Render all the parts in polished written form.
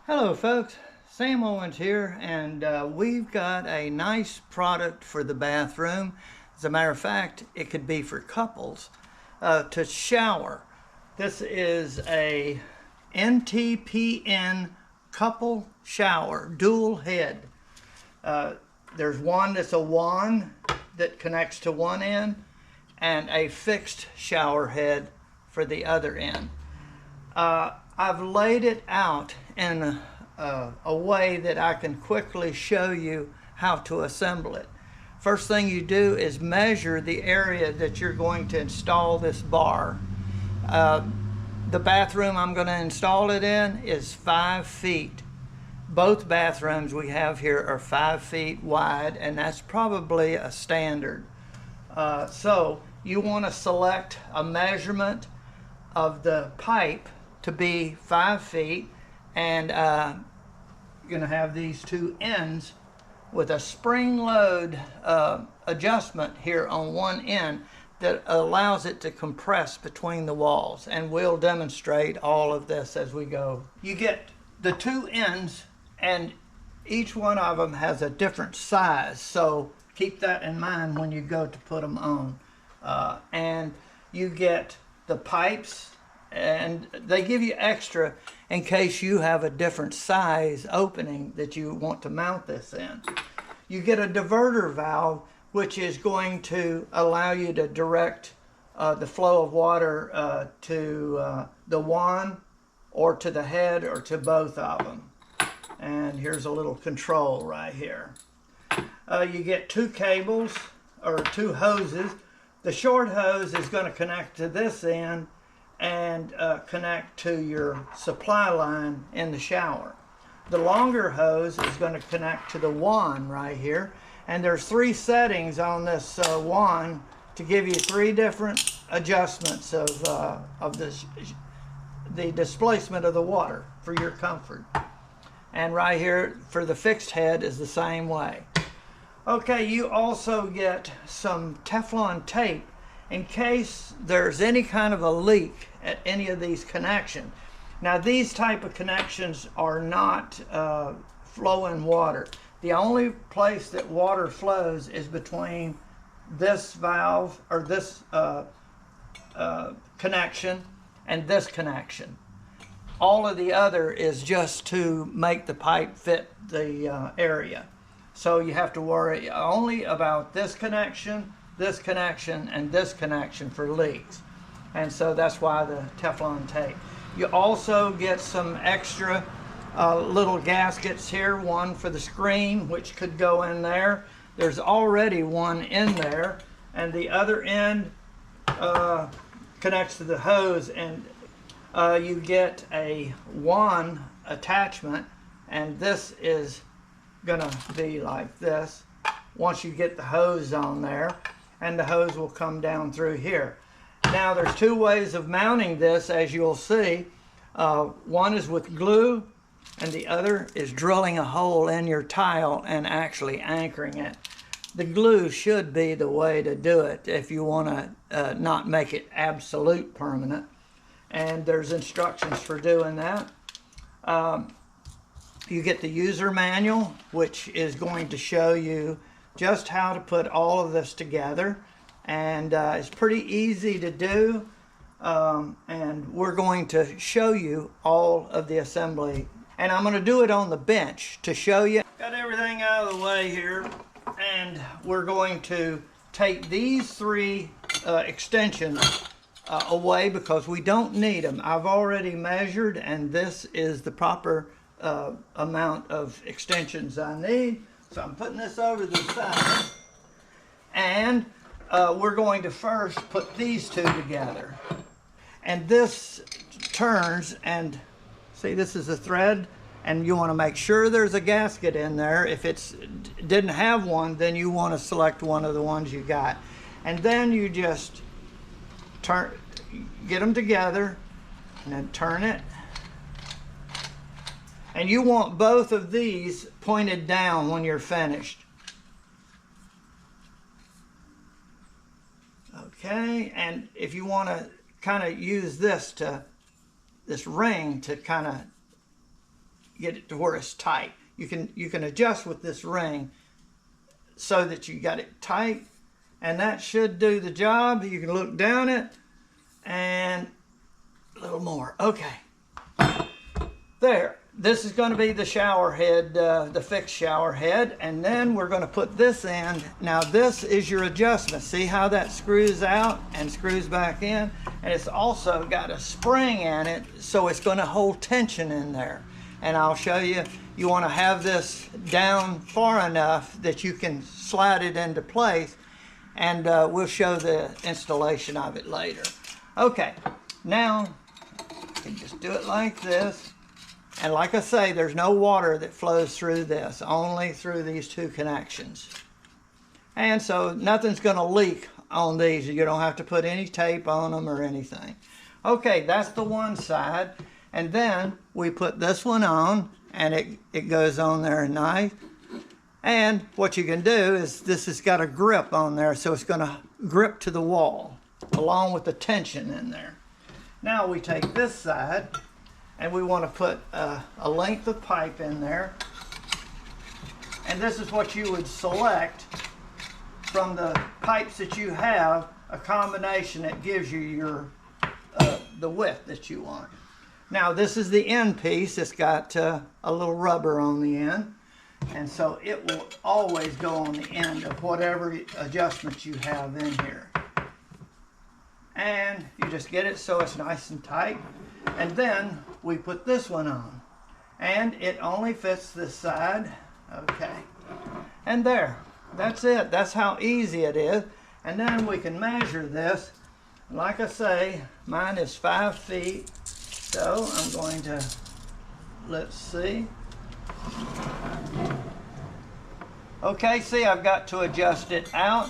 Hello folks, Sam Owens here, and we've got a nice product for the bathroom. As a matter of fact, it could be for couples to shower. This is a NTPN couple shower dual head. There's one that's a wand that connects to one end and a fixed shower head for the other end. I've laid it out in a way that I can quickly show you how to assemble it. First thing you do is measure the area that you're going to install this bar. The bathroom I'm going to install it in is 5 feet. Both bathrooms we have here are 5 feet wide, and that's probably a standard. So you want to select a measurement of the pipe to be 5 feet, and you're going to have these two ends with a spring load adjustment here on one end that allows it to compress between the walls, and we'll demonstrate all of this as we go. You get the two ends, and each one of them has a different size, so keep that in mind when you go to put them on. And you get the pipes, and they give you extra in case you have a different size opening that you want to mount this in. You get a diverter valve, which is going to allow you to direct the flow of water to the wand or to the head or to both of them. And here's a little control right here. You get two cables or two hoses. The short hose is going to connect to this end and connect to your supply line in the shower. The longer hose is going to connect to the wand right here, and there's 3 settings on this wand to give you 3 different adjustments of the displacement of the water for your comfort. And right here for the fixed head is the same way. Okay, you also get some Teflon tape in case there's any kind of a leak at any of these connections. Now these type of connections are not flowing water. The only place that water flows is between this valve or this connection and this connection. All of the other is just to make the pipe fit the area. So you have to worry only about this connection, and this connection for leaks. And so that's why the Teflon tape. You also get some extra little gaskets here, one for the screen, which could go in there. There's already one in there, and the other end connects to the hose, and you get a wand attachment, and this is gonna be like this once you get the hose on there, and the hose will come down through here. Now there's 2 ways of mounting this, as you'll see. One is with glue, and the other is drilling a hole in your tile and actually anchoring it. The glue should be the way to do it if you want to not make it absolute permanent, and there's instructions for doing that. You get the user manual, which is going to show you just how to put all of this together, and it's pretty easy to do, and we're going to show you all of the assembly, and I'm going to do it on the bench to show you. Got everything out of the way here, and we're going to take these 3 extensions away because we don't need them. I've already measured, and this is the proper amount of extensions I need. So I'm putting this over to the side, and we're going to first put these 2 together. And this turns, and see, this is a thread, and you want to make sure there's a gasket in there. If it didn't have one, then you want to select one of the ones you got. And then you just get them together, and then turn it. And you want both of these pointed down when you're finished. Okay, and if you want to kind of use this ring to kind of it to where it's tight. You can adjust with this ring so that you got it tight, and that should do the job. You can look down it and a little more. Okay, there. This is going to be the shower head, the fixed shower head, and then we're going to put this in. Now this is your adjustment. See how that screws out and screws back in? And it's also got a spring in it, so it's going to hold tension in there. And I'll show you, you want to have this down far enough that you can slide it into place, and we'll show the installation of it later. Okay, now you can just do it like this. And like I say, there's no water that flows through this, only through these two connections. And so nothing's going to leak on these. You don't have to put any tape on them or anything. Okay, that's the one side. And then we put this one on, and it goes on there nice. And what you can do is this has got a grip on there, so it's going to grip to the wall along with the tension in there. Now we take this side, and we want to put a length of pipe in there. And this is what you would select from the pipes that you have, a combination that gives you your the width that you want. Now this is the end piece. It's got a little rubber on the end, and so it will always go on the end of whatever adjustments you have in here. And you just get it so it's nice and tight. And then we put this one on, and it only fits this side. Okay, and there, that's it. That's how easy it is. And then we can measure this. Like I say, mine is 5 feet, so I'm going to, let's see. Okay, see, I've got to adjust it out.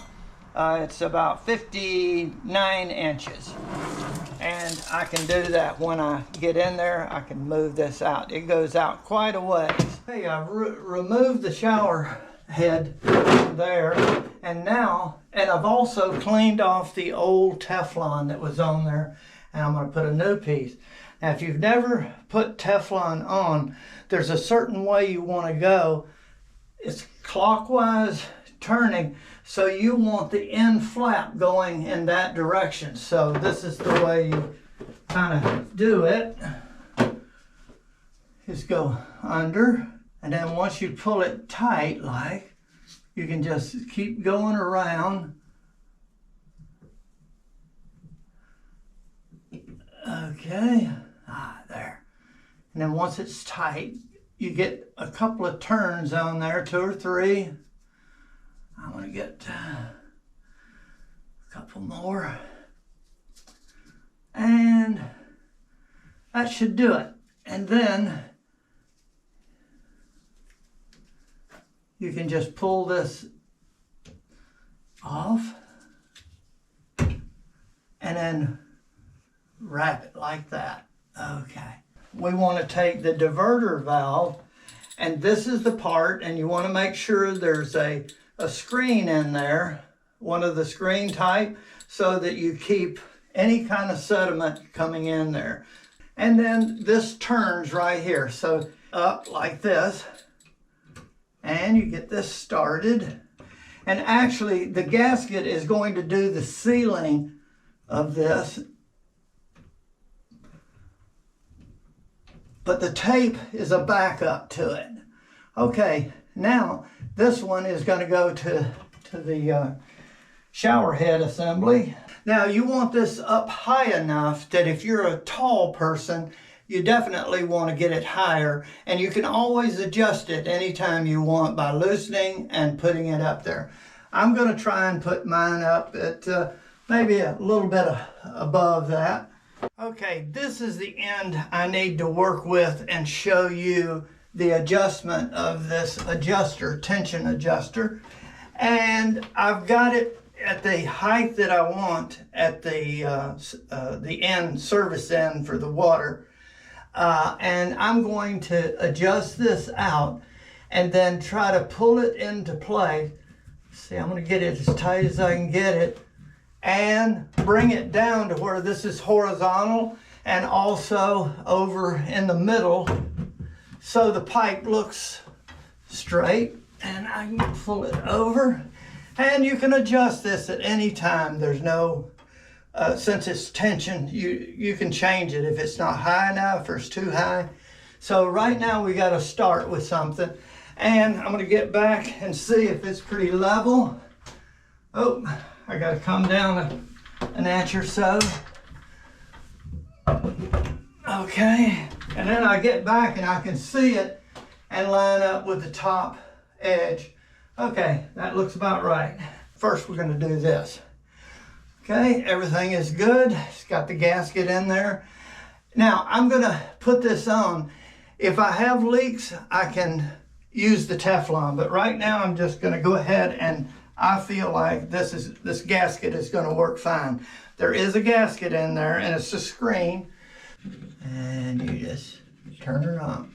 It's about 59 inches. And I can do that when I get in there. I can move this out. It goes out quite a ways. Hey, I've removed the shower head there, and I've also cleaned off the old Teflon that was on there, and I'm going to put a new piece. Now, if you've never put Teflon on, there's a certain way you want to go. It's clockwise turning, so you want the end flap going in that direction. So this is the way you kind of do it. Just go under, and then once you pull it tight, like, you can just keep going around. Okay, there. And then once it's tight, you get a couple of turns on there, 2 or 3. I'm going to get a couple more, and that should do it. And then you can just pull this off and then wrap it like that. Okay. We want to take the diverter valve, and this is the part, and you want to make sure there's a screen in there, one of the screen type, so that you keep any kind of sediment coming in there. And then this turns right here, so up like this, and you get this started. And actually the gasket is going to do the sealing of this, but the tape is a backup to it. Okay, now this one is going to go to the shower head assembly. Now you want this up high enough that if you're a tall person, you definitely want to get it higher, and you can always adjust it anytime you want by loosening and putting it up there. I'm going to try and put mine up at maybe a little bit above that. Okay, this is the end I need to work with and show you the adjustment of this adjuster, tension adjuster. And I've got it at the height that I want at the end, service end for the water. And I'm going to adjust this out and then try to pull it into place. See, I'm going to get it as tight as I can get it and bring it down to where this is horizontal and also over in the middle, so the pipe looks straight, and I can pull it over, and you can adjust this at any time. There's no, since it's tension, you can change it if it's not high enough or it's too high. So right now we got to start with something, and I'm going to get back and see if it's pretty level. Oh, I got to come down an inch or so. Okay, and then I get back and I can see it and line up with the top edge. Okay, that looks about right. First we're going to do this. Okay, everything is good. It's got the gasket in there. Now I'm going to put this on. If I have leaks, I can use the Teflon, but right now I'm just going to go ahead, and I feel like this gasket is going to work fine. There is a gasket in there, and it's a screen, and you just turn it on.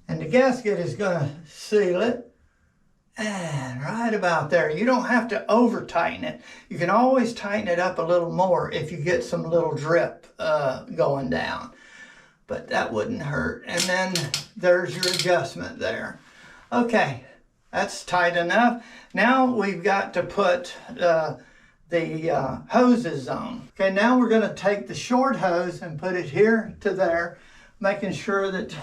And the gasket is going to seal it. And right about there. You don't have to over tighten it. You can always tighten it up a little more if you get some little drip going down. But that wouldn't hurt. And then there's your adjustment there. Okay, that's tight enough. Now we've got to put the hoses on. Okay, now we're going to take the short hose and put it here to there, making sure that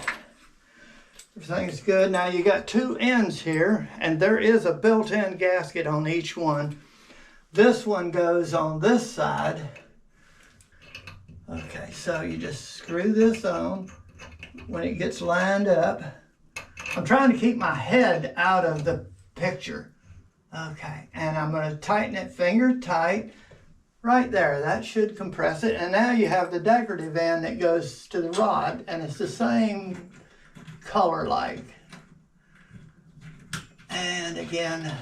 everything's good. Now you got two ends here, and there is a built-in gasket on each one. This one goes on this side. Okay, so you just screw this on when it gets lined up. I'm trying to keep my head out of the picture. Okay, and I'm going to tighten it finger tight right there. That should compress it. And now you have the decorative end that goes to the rod, and it's the same color like. And again,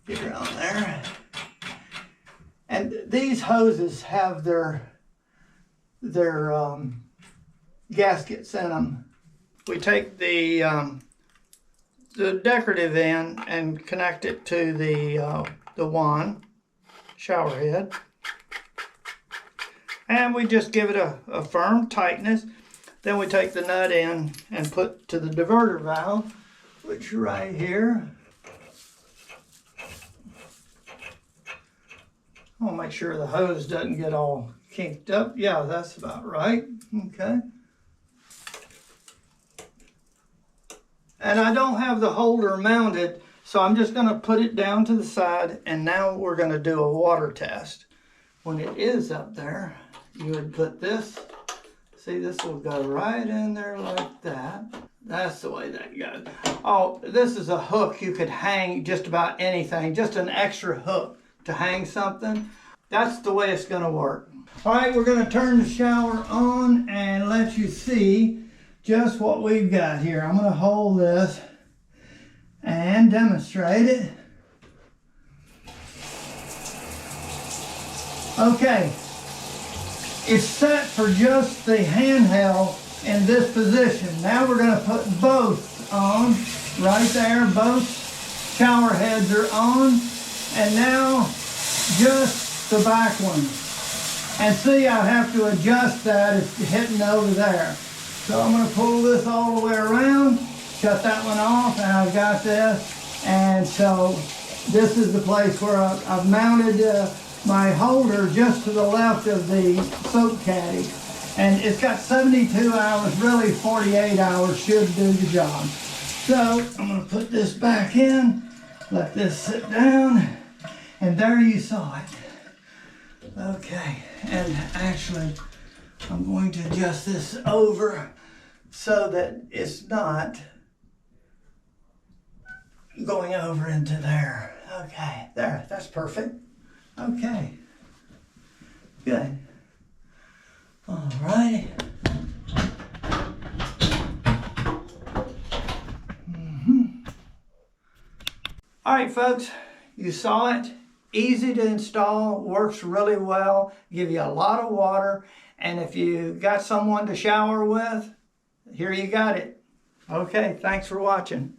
get her on there. And these hoses have their gaskets in them. We take the decorative end and connect it to the wand shower head, and we just give it a firm tightness. Then we take the nut in and put to the diverter valve, which is right here. I'll make sure the hose doesn't get all kinked up. Yeah, that's about right. Okay. And I don't have the holder mounted, so I'm just going to put it down to the side, and now we're going to do a water test. When it is up there, you would put this. See, this will go right in there like that. That's the way that goes. Oh, this is a hook you could hang just about anything, just an extra hook to hang something. That's the way it's going to work. All right, we're going to turn the shower on and let you see just what we've got here. I'm going to hold this and demonstrate it. Okay. It's set for just the handheld in this position. Now we're going to put both on right there. Both shower heads are on. And now just the back one. And see, I have to adjust that. It's hitting over there. So I'm going to pull this all the way around, shut that one off, and I've got this. And so this is the place where I've mounted my holder just to the left of the soap caddy. And it's got 72 hours, really 48 hours should do the job. So I'm going to put this back in, let this sit down, and there you saw it. Okay, and actually I'm going to adjust this over so that it's not going over into there. Okay, there, that's perfect. Okay, good. All right. All right, folks, you saw it. Easy to install, works really well, give you a lot of water, and if you got someone to shower with, here you got it. Okay, thanks for watching.